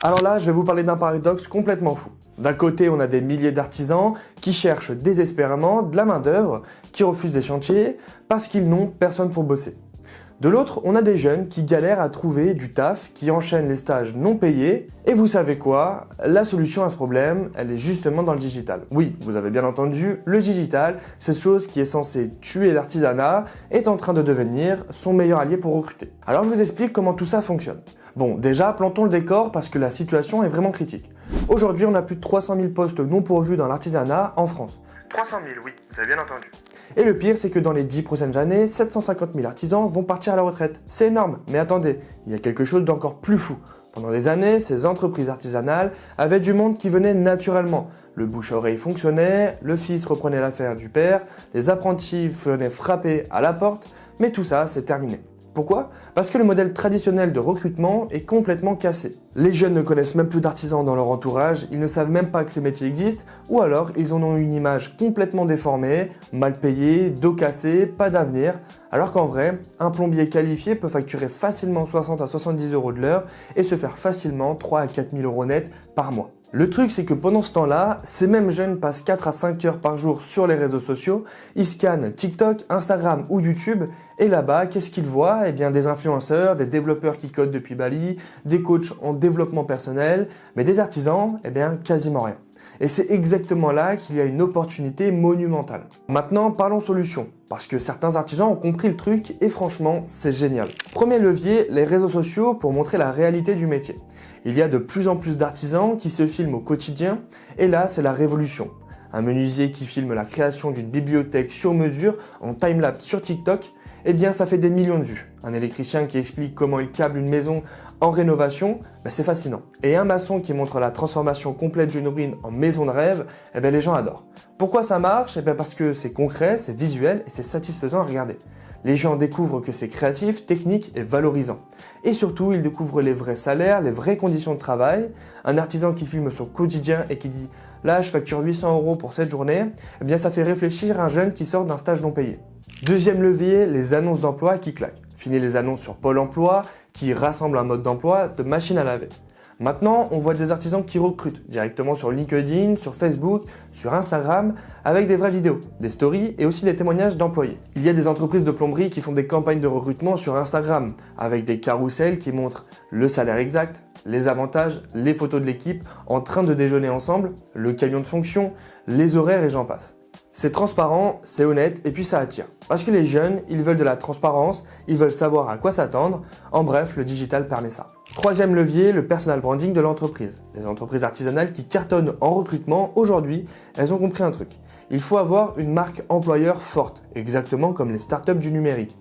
Alors là, je vais vous parler d'un paradoxe complètement fou. D'un côté, on a des milliers d'artisans qui cherchent désespérément de la main-d'œuvre, qui refusent des chantiers parce qu'ils n'ont personne pour bosser. De l'autre, on a des jeunes qui galèrent à trouver du taf, qui enchaînent les stages non payés. Et vous savez quoi? La solution à ce problème, elle est justement dans le digital. Oui, vous avez bien entendu, le digital, cette chose qui est censée tuer l'artisanat, est en train de devenir son meilleur allié pour recruter. Alors je vous explique comment tout ça fonctionne. Bon, déjà, plantons le décor parce que la situation est vraiment critique. Aujourd'hui, on a plus de 300 000 postes non pourvus dans l'artisanat en France. 300 000, oui, vous avez bien entendu. Et le pire, c'est que dans les 10 prochaines années, 750 000 artisans vont partir à la retraite. C'est énorme, mais attendez, il y a quelque chose d'encore plus fou. Pendant des années, ces entreprises artisanales avaient du monde qui venait naturellement. Le bouche-à-oreille fonctionnait, le fils reprenait l'affaire du père, les apprentis venaient frapper à la porte, mais tout ça, c'est terminé. Pourquoi? Parce que le modèle traditionnel de recrutement est complètement cassé. Les jeunes ne connaissent même plus d'artisans dans leur entourage, ils ne savent même pas que ces métiers existent, ou alors ils en ont une image complètement déformée, mal payée, dos cassé, pas d'avenir, alors qu'en vrai, un plombier qualifié peut facturer facilement 60 à 70 euros de l'heure et se faire facilement 3 à 4 000 euros net par mois. Le truc, c'est que pendant ce temps-là, ces mêmes jeunes passent 4 à 5 heures par jour sur les réseaux sociaux, ils scannent TikTok, Instagram ou YouTube, et là-bas, qu'est-ce qu'ils voient? Eh bien, des influenceurs, des développeurs qui codent depuis Bali, des coachs en développement personnel, mais des artisans, eh bien, quasiment rien. Et c'est exactement là qu'il y a une opportunité monumentale. Maintenant, parlons solutions, parce que certains artisans ont compris le truc et franchement, c'est génial. Premier levier, les réseaux sociaux pour montrer la réalité du métier. Il y a de plus en plus d'artisans qui se filment au quotidien et là, c'est la révolution. Un menuisier qui filme la création d'une bibliothèque sur mesure en timelapse sur TikTok, eh bien ça fait des millions de vues. Un électricien qui explique comment il câble une maison en rénovation, c'est fascinant. Et un maçon qui montre la transformation complète d'une ruine en maison de rêve, les gens adorent. Pourquoi ça marche? Parce que c'est concret, c'est visuel et c'est satisfaisant à regarder. Les gens découvrent que c'est créatif, technique et valorisant. Et surtout, ils découvrent les vrais salaires, les vraies conditions de travail. Un artisan qui filme son quotidien et qui dit « Là, je facture 800 euros pour cette journée », ça fait réfléchir un jeune qui sort d'un stage non payé. Deuxième levier, les annonces d'emploi qui claquent. Fini les annonces sur Pôle emploi qui rassemblent un mode d'emploi de machine à laver. Maintenant, on voit des artisans qui recrutent directement sur LinkedIn, sur Facebook, sur Instagram, avec des vraies vidéos, des stories et aussi des témoignages d'employés. Il y a des entreprises de plomberie qui font des campagnes de recrutement sur Instagram, avec des carousels qui montrent le salaire exact, les avantages, les photos de l'équipe en train de déjeuner ensemble, le camion de fonction, les horaires et j'en passe. C'est transparent, c'est honnête et puis ça attire. Parce que les jeunes, ils veulent de la transparence, ils veulent savoir à quoi s'attendre. En bref, le digital permet ça. Troisième levier, le personal branding de l'entreprise. Les entreprises artisanales qui cartonnent en recrutement, aujourd'hui, elles ont compris un truc. Il faut avoir une marque employeur forte, exactement comme les startups du numérique.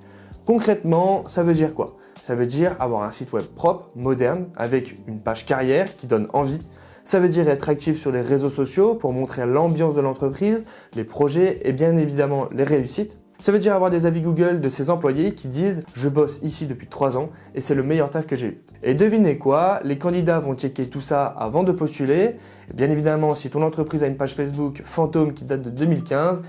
Concrètement, ça veut dire quoi? Ça veut dire avoir un site web propre, moderne, avec une page carrière qui donne envie. Ça veut dire être actif sur les réseaux sociaux pour montrer l'ambiance de l'entreprise, les projets et bien évidemment les réussites. Ça veut dire avoir des avis Google de ses employés qui disent « Je bosse ici depuis 3 ans et c'est le meilleur taf que j'ai eu ». Et devinez quoi, les candidats vont checker tout ça avant de postuler. Et bien évidemment, si ton entreprise a une page Facebook fantôme qui date de 2015,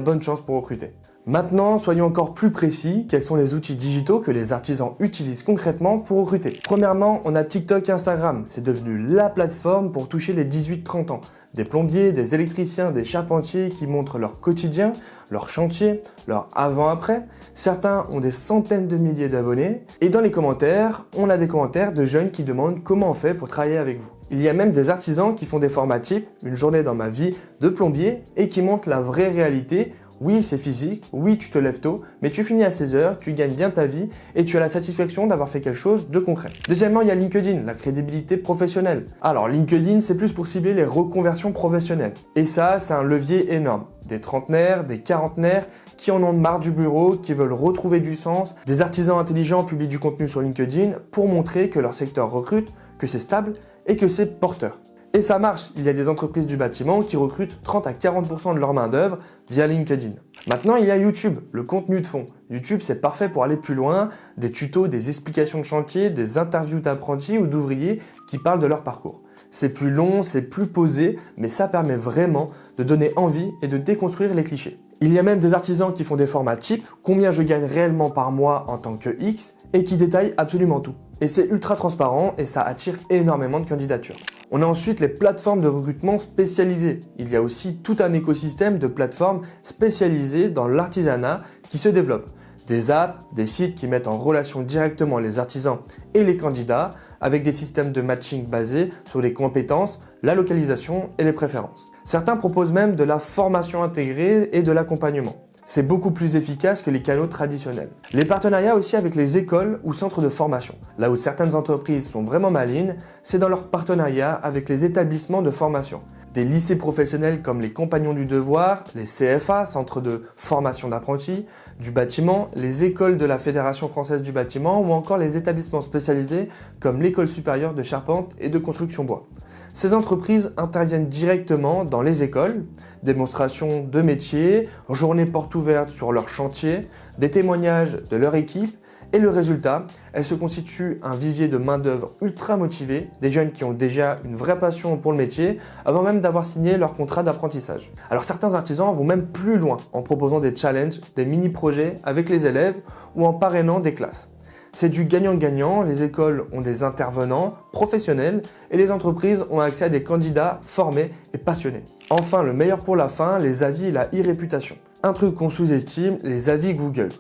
bonne chance pour recruter. Maintenant, soyons encore plus précis, quels sont les outils digitaux que les artisans utilisent concrètement pour recruter? Premièrement, on a TikTok et Instagram, c'est devenu la plateforme pour toucher les 18-30 ans. Des plombiers, des électriciens, des charpentiers qui montrent leur quotidien, leur chantier, leur avant-après. Certains ont des centaines de milliers d'abonnés. Et dans les commentaires, on a des commentaires de jeunes qui demandent comment on fait pour travailler avec vous. Il y a même des artisans qui font des formats type « Une journée dans ma vie de plombier » et qui montrent la vraie réalité. Oui, c'est physique, oui, tu te lèves tôt, mais tu finis à 16 heures, tu gagnes bien ta vie et tu as la satisfaction d'avoir fait quelque chose de concret. Deuxièmement, il y a LinkedIn, la crédibilité professionnelle. Alors, LinkedIn, c'est plus pour cibler les reconversions professionnelles. Et ça, c'est un levier énorme. Des trentenaires, des quarantenaires qui en ont marre du bureau, qui veulent retrouver du sens. Des artisans intelligents publient du contenu sur LinkedIn pour montrer que leur secteur recrute, que c'est stable et que c'est porteur. Et ça marche, il y a des entreprises du bâtiment qui recrutent 30 à 40% de leur main d'œuvre via LinkedIn. Maintenant, il y a YouTube, le contenu de fond. YouTube, c'est parfait pour aller plus loin, des tutos, des explications de chantier, des interviews d'apprentis ou d'ouvriers qui parlent de leur parcours. C'est plus long, c'est plus posé, mais ça permet vraiment de donner envie et de déconstruire les clichés. Il y a même des artisans qui font des formats type « Combien je gagne réellement par mois en tant que X ?» et qui détaille absolument tout. Et c'est ultra transparent et ça attire énormément de candidatures. On a ensuite les plateformes de recrutement spécialisées. Il y a aussi tout un écosystème de plateformes spécialisées dans l'artisanat qui se développe. Des apps, des sites qui mettent en relation directement les artisans et les candidats avec des systèmes de matching basés sur les compétences, la localisation et les préférences. Certains proposent même de la formation intégrée et de l'accompagnement. C'est beaucoup plus efficace que les canaux traditionnels. Les partenariats aussi avec les écoles ou centres de formation. Là où certaines entreprises sont vraiment malines, c'est dans leur partenariat avec les établissements de formation. Des lycées professionnels comme les Compagnons du Devoir, les CFA, Centres de formation d'apprentis, du bâtiment, les écoles de la Fédération française du bâtiment ou encore les établissements spécialisés comme l'École supérieure de charpente et de construction bois. Ces entreprises interviennent directement dans les écoles, démonstrations de métiers, journées portes ouvertes sur leur chantier, des témoignages de leur équipe et le résultat, elles se constituent un vivier de main-d'œuvre ultra motivé, des jeunes qui ont déjà une vraie passion pour le métier avant même d'avoir signé leur contrat d'apprentissage. Alors certains artisans vont même plus loin en proposant des challenges, des mini-projets avec les élèves ou en parrainant des classes. C'est du gagnant-gagnant, les écoles ont des intervenants professionnels et les entreprises ont accès à des candidats formés et passionnés. Enfin, le meilleur pour la fin, les avis et la e-réputation. Un truc qu'on sous-estime, les avis Google.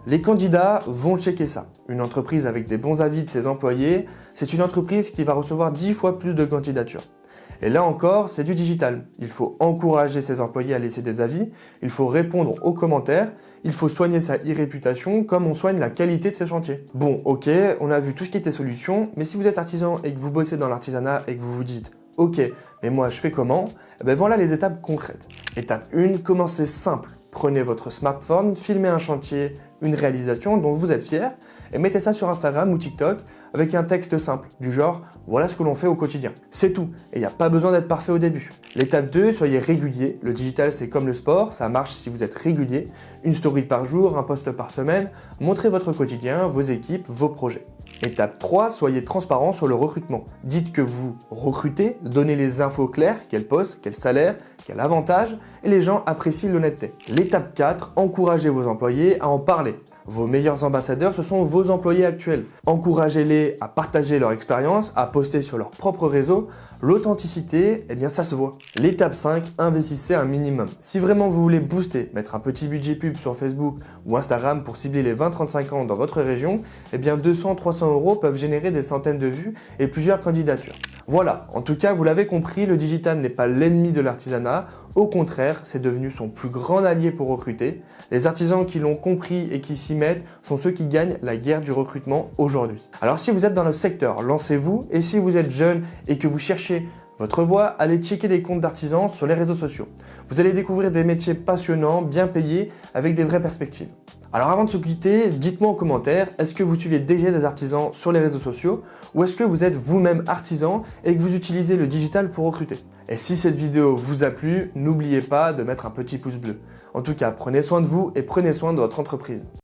Les candidats vont checker ça. Une entreprise avec des bons avis de ses employés, c'est une entreprise qui va recevoir 10 fois plus de candidatures. Et là encore, c'est du digital. Il faut encourager ses employés à laisser des avis, il faut répondre aux commentaires, il faut soigner sa e-réputation comme on soigne la qualité de ses chantiers. Bon, ok, on a vu tout ce qui était solution, mais si vous êtes artisan et que vous bossez dans l'artisanat et que vous vous dites « Ok, mais moi je fais comment ?» Eh bien voilà les étapes concrètes. Étape 1, commencez simple. Prenez votre smartphone, filmez un chantier, une réalisation dont vous êtes fier et mettez ça sur Instagram ou TikTok avec un texte simple du genre « Voilà ce que l'on fait au quotidien ». C'est tout et il n'y a pas besoin d'être parfait au début. L'étape 2, soyez régulier. Le digital, c'est comme le sport, ça marche si vous êtes régulier. Une story par jour, un post par semaine. Montrez votre quotidien, vos équipes, vos projets. Étape 3, soyez transparent sur le recrutement. Dites que vous recrutez, donnez les infos claires, quel poste, quel salaire, quel avantage, et les gens apprécient l'honnêteté. L'étape 4, encouragez vos employés à en parler. Vos meilleurs ambassadeurs, ce sont vos employés actuels. Encouragez-les à partager leur expérience, à poster sur leur propre réseau. L'authenticité, eh bien ça se voit. L'étape 5, investissez un minimum. Si vraiment vous voulez booster, mettre un petit budget pub sur Facebook ou Instagram pour cibler les 20-35 ans dans votre région, eh bien 200-300 € peuvent générer des centaines de vues et plusieurs candidatures. Voilà, en tout cas, vous l'avez compris, le digital n'est pas l'ennemi de l'artisanat. Au contraire, c'est devenu son plus grand allié pour recruter. Les artisans qui l'ont compris et qui s'y mettent sont ceux qui gagnent la guerre du recrutement aujourd'hui. Alors si vous êtes dans le secteur, lancez-vous. Et si vous êtes jeune et que vous cherchez votre voie, allez checker les comptes d'artisans sur les réseaux sociaux. Vous allez découvrir des métiers passionnants, bien payés, avec des vraies perspectives. Alors avant de se quitter, dites-moi en commentaire, est-ce que vous suivez déjà des artisans sur les réseaux sociaux ou est-ce que vous êtes vous-même artisan et que vous utilisez le digital pour recruter? Et si cette vidéo vous a plu, n'oubliez pas de mettre un petit pouce bleu. En tout cas, prenez soin de vous et prenez soin de votre entreprise.